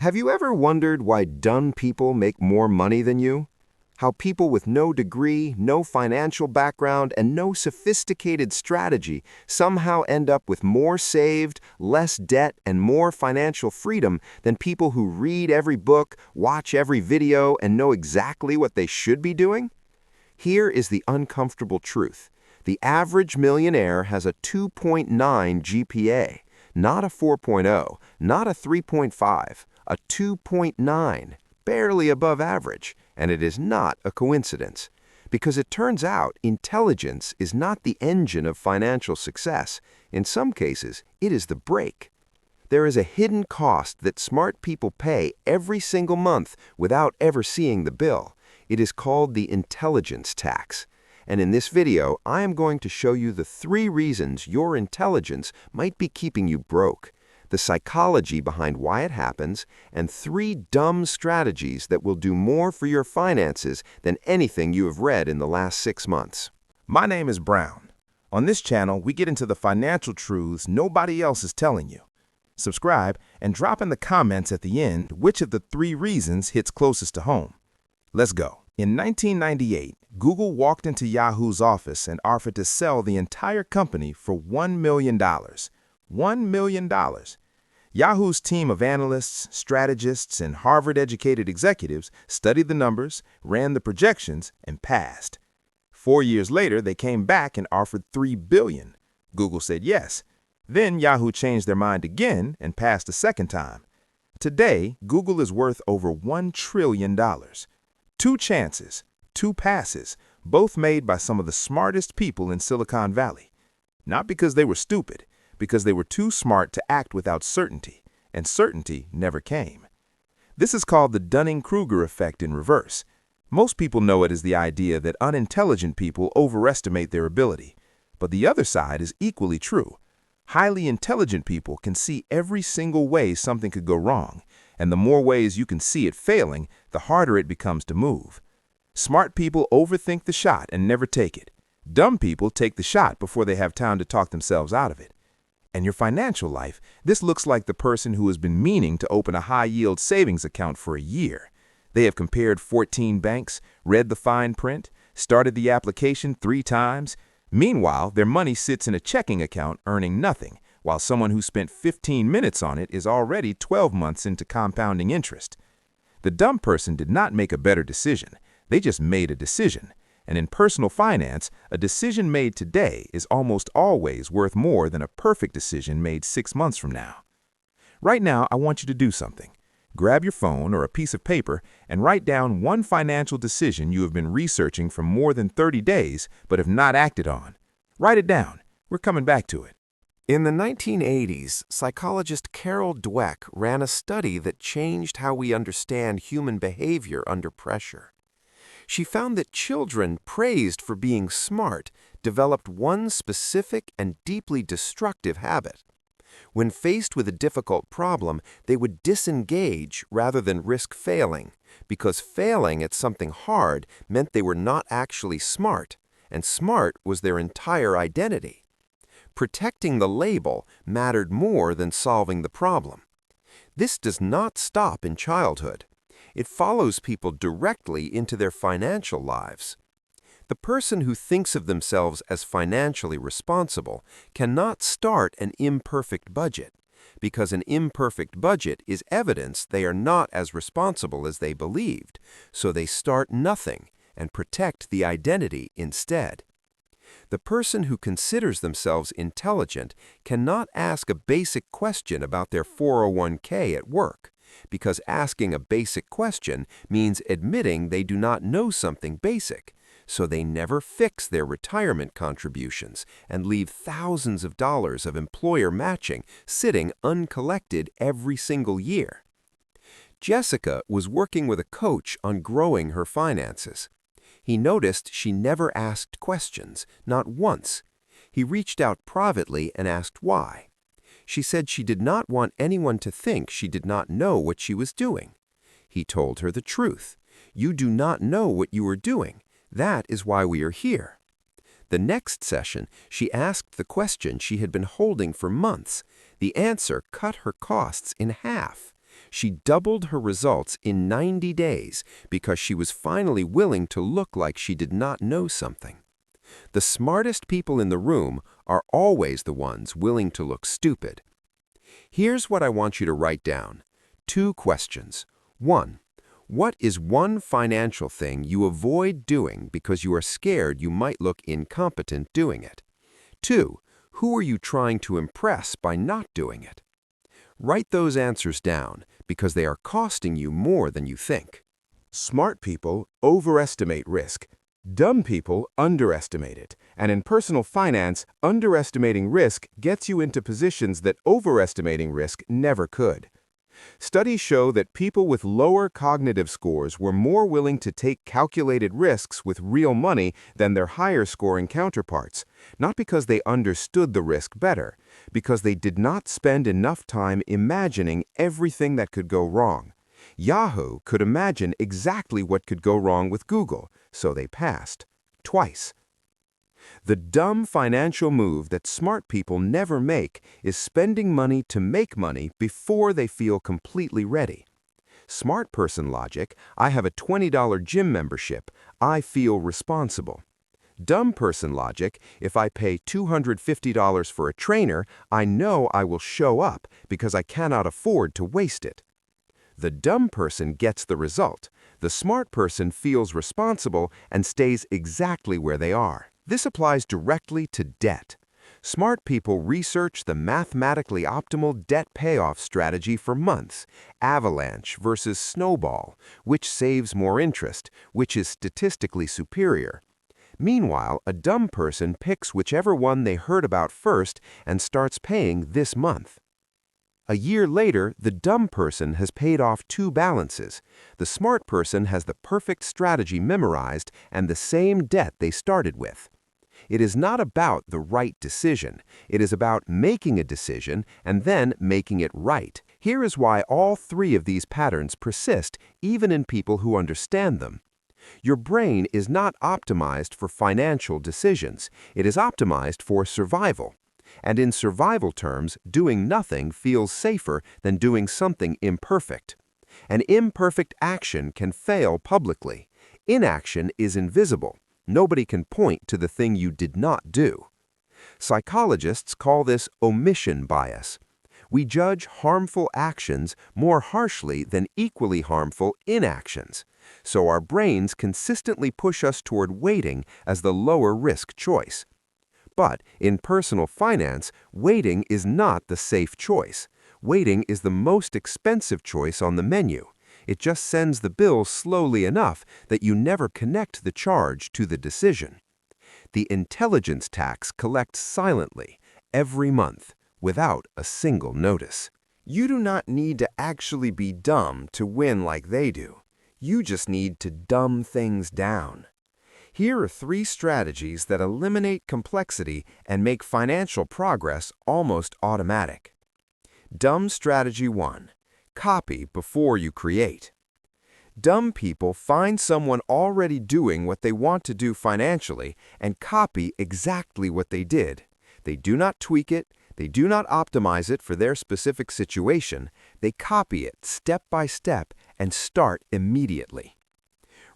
Have you ever wondered why dumb people make more money than you? How people with no degree, no financial background, and no sophisticated strategy somehow end up with more saved, less debt, and more financial freedom than people who read every book, watch every video, and know exactly what they should be doing? Here is the uncomfortable truth. The average millionaire has a 2.9 GPA, not a 4.0, not a 3.5, a 2.9, barely above average, and it is not a coincidence. Because it turns out intelligence is not the engine of financial success. In some cases, it is the brake. There is a hidden cost that smart people pay every single month without ever seeing the bill. It is called the intelligence tax. And in this video, I am going to show you the 3 reasons your intelligence might be keeping you broke, the psychology behind why it happens, and 3 dumb strategies that will do more for your finances than anything you have read in the last 6 months. My name is Brown. On this channel, we get into the financial truths nobody else is telling you. Subscribe and drop in the comments at the end which of the 3 reasons hits closest to home. Let's go. In 1998, Google walked into Yahoo's office and offered to sell the entire company for $1 million. $1 million. Yahoo's team of analysts, strategists, and Harvard-educated executives studied the numbers, ran the projections, and passed. 4 years later, they came back and offered $3 billion. Google said yes. Then Yahoo changed their mind again and passed a second time. Today, Google is worth over $1 trillion. 2 chances, 2 passes, both made by some of the smartest people in Silicon Valley. Not because they were stupid, because they were too smart to act without certainty, and certainty never came. This is called the Dunning-Kruger effect in reverse. Most people know it as the idea that unintelligent people overestimate their ability. But the other side is equally true. Highly intelligent people can see every single way something could go wrong, and the more ways you can see it failing, the harder it becomes to move. Smart people overthink the shot and never take it. Dumb people take the shot before they have time to talk themselves out of it. In your financial life, this looks like the person who has been meaning to open a high-yield savings account for a year. They have compared 14 banks, read the fine print, started the application 3 times. Meanwhile, their money sits in a checking account earning nothing, while someone who spent 15 minutes on it is already 12 months into compounding interest. The dumb person did not make a better decision. They just made a decision. And in personal finance, a decision made today is almost always worth more than a perfect decision made 6 months from now. Right now, I want you to do something. Grab your phone or a piece of paper and write down one financial decision you have been researching for more than 30 days but have not acted on. Write it down. We're coming back to it. In the 1980s, psychologist Carol Dweck ran a study that changed how we understand human behavior under pressure. She found that children praised for being smart developed one specific and deeply destructive habit. When faced with a difficult problem, they would disengage rather than risk failing, because failing at something hard meant they were not actually smart, and smart was their entire identity. Protecting the label mattered more than solving the problem. This does not stop in childhood. It follows people directly into their financial lives. The person who thinks of themselves as financially responsible cannot start an imperfect budget, because an imperfect budget is evidence they are not as responsible as they believed, so they start nothing and protect the identity instead. The person who considers themselves intelligent cannot ask a basic question about their 401k at work, because asking a basic question means admitting they do not know something basic, so they never fix their retirement contributions and leave thousands of dollars of employer matching sitting uncollected every single year. Jessica was working with a coach on growing her finances. He noticed she never asked questions, not once. He reached out privately and asked why. She said she did not want anyone to think she did not know what she was doing. He told her the truth. You do not know what you are doing. That is why we are here. The next session, she asked the question she had been holding for months. The answer cut her costs in half. She doubled her results in 90 days because she was finally willing to look like she did not know something. The smartest people in the room are always the ones willing to look stupid. Here's what I want you to write down. 2 questions. 1. What is one financial thing you avoid doing because you are scared you might look incompetent doing it? 2. Who are you trying to impress by not doing it? Write those answers down because they are costing you more than you think. Smart people overestimate risk. Dumb people underestimate it. And in personal finance, underestimating risk gets you into positions that overestimating risk never could. Studies show that people with lower cognitive scores were more willing to take calculated risks with real money than their higher-scoring counterparts, not because they understood the risk better, because they did not spend enough time imagining everything that could go wrong. Yahoo could imagine exactly what could go wrong with Google, so they passed. Twice. The dumb financial move that smart people never make is spending money to make money before they feel completely ready. Smart person logic, I have a $20 gym membership, I feel responsible. Dumb person logic, if I pay $250 for a trainer, I know I will show up because I cannot afford to waste it. The dumb person gets the result. The smart person feels responsible and stays exactly where they are. This applies directly to debt. Smart people research the mathematically optimal debt payoff strategy for months, avalanche versus snowball, which saves more interest, which is statistically superior. Meanwhile, a dumb person picks whichever one they heard about first and starts paying this month. A year later, the dumb person has paid off 2 balances. The smart person has the perfect strategy memorized and the same debt they started with. It is not about the right decision. It is about making a decision and then making it right. Here is why all 3 of these patterns persist even in people who understand them. Your brain is not optimized for financial decisions. It is optimized for survival. And in survival terms, doing nothing feels safer than doing something imperfect. An imperfect action can fail publicly. Inaction is invisible. Nobody can point to the thing you did not do. Psychologists call this omission bias. We judge harmful actions more harshly than equally harmful inactions. So our brains consistently push us toward waiting as the lower risk choice. But in personal finance, waiting is not the safe choice. Waiting is the most expensive choice on the menu. It just sends the bill slowly enough that you never connect the charge to the decision. The intelligence tax collects silently, every month, without a single notice. You do not need to actually be dumb to win like they do. You just need to dumb things down. Here are 3 strategies that eliminate complexity and make financial progress almost automatic. Dumb strategy 1. Copy before you create. Dumb people find someone already doing what they want to do financially and copy exactly what they did. They do not tweak it, they do not optimize it for their specific situation, they copy it step by step and start immediately.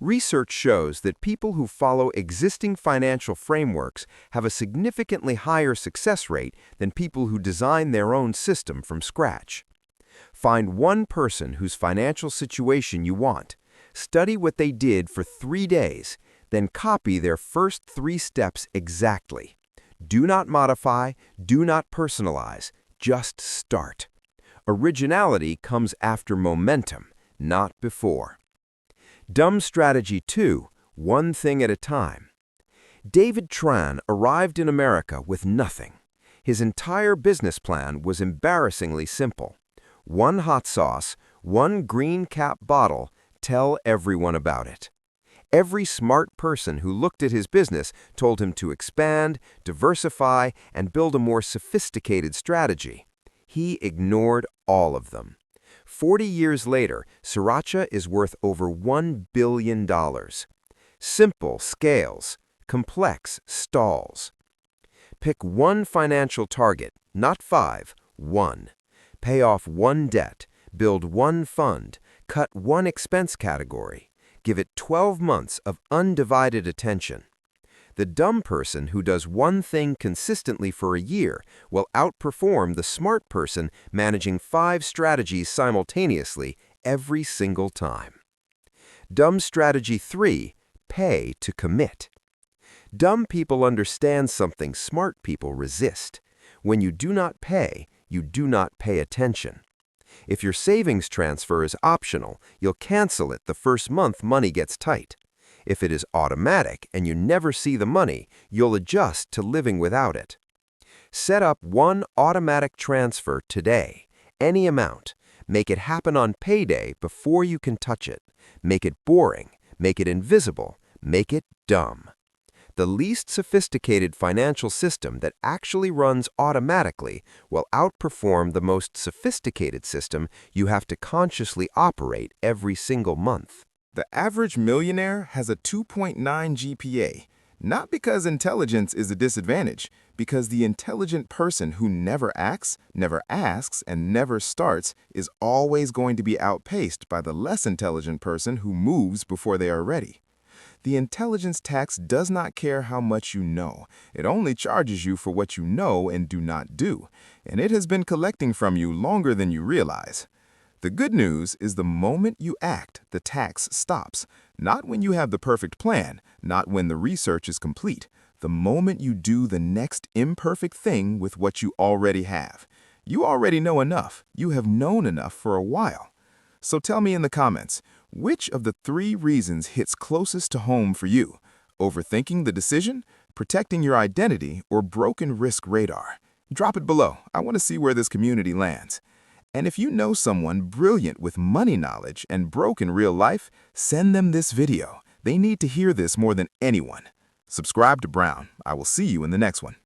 Research shows that people who follow existing financial frameworks have a significantly higher success rate than people who design their own system from scratch. Find one person whose financial situation you want, study what they did for 3 days, then copy their first 3 steps exactly. Do not modify, do not personalize, just start. Originality comes after momentum, not before. Dumb strategy 2, one thing at a time. David Tran arrived in America with nothing. His entire business plan was embarrassingly simple. 1 hot sauce, 1 green cap bottle, tell everyone about it. Every smart person who looked at his business told him to expand, diversify, and build a more sophisticated strategy. He ignored all of them. 40 years later, Sriracha is worth over $1 billion. Simple scales, complex stalls. Pick 1 financial target, not 5, 1. Pay off 1 debt, Build one fund, cut one expense category, give it 12 months of undivided attention. The dumb person who does one thing consistently for a year will outperform the smart person managing 5 strategies simultaneously every single time. Dumb strategy 3, pay to commit. Dumb people understand something smart people resist. When you do not pay, you do not pay attention. If your savings transfer is optional, you'll cancel it the first month money gets tight. If it is automatic and you never see the money, you'll adjust to living without it. Set up one automatic transfer today, any amount. Make it happen on payday before you can touch it. Make it boring, make it invisible, make it dumb. The least sophisticated financial system that actually runs automatically will outperform the most sophisticated system you have to consciously operate every single month. The average millionaire has a 2.9 GPA, not because intelligence is a disadvantage, because the intelligent person who never acts, never asks, and never starts is always going to be outpaced by the less intelligent person who moves before they are ready. The intelligence tax does not care how much you know. It only charges you for what you know and do not do, and it has been collecting from you longer than you realize. The good news is the moment you act, the tax stops. Not when you have the perfect plan, not when the research is complete. The moment you do the next imperfect thing with what you already have. You already know enough. You have known enough for a while. So tell me in the comments, which of the 3 reasons hits closest to home for you? Overthinking the decision, protecting your identity, or broken risk radar? Drop it below. I want to see where this community lands. And if you know someone brilliant with money knowledge and broke in real life, send them this video. They need to hear this more than anyone. Subscribe to Brown. I will see you in the next one.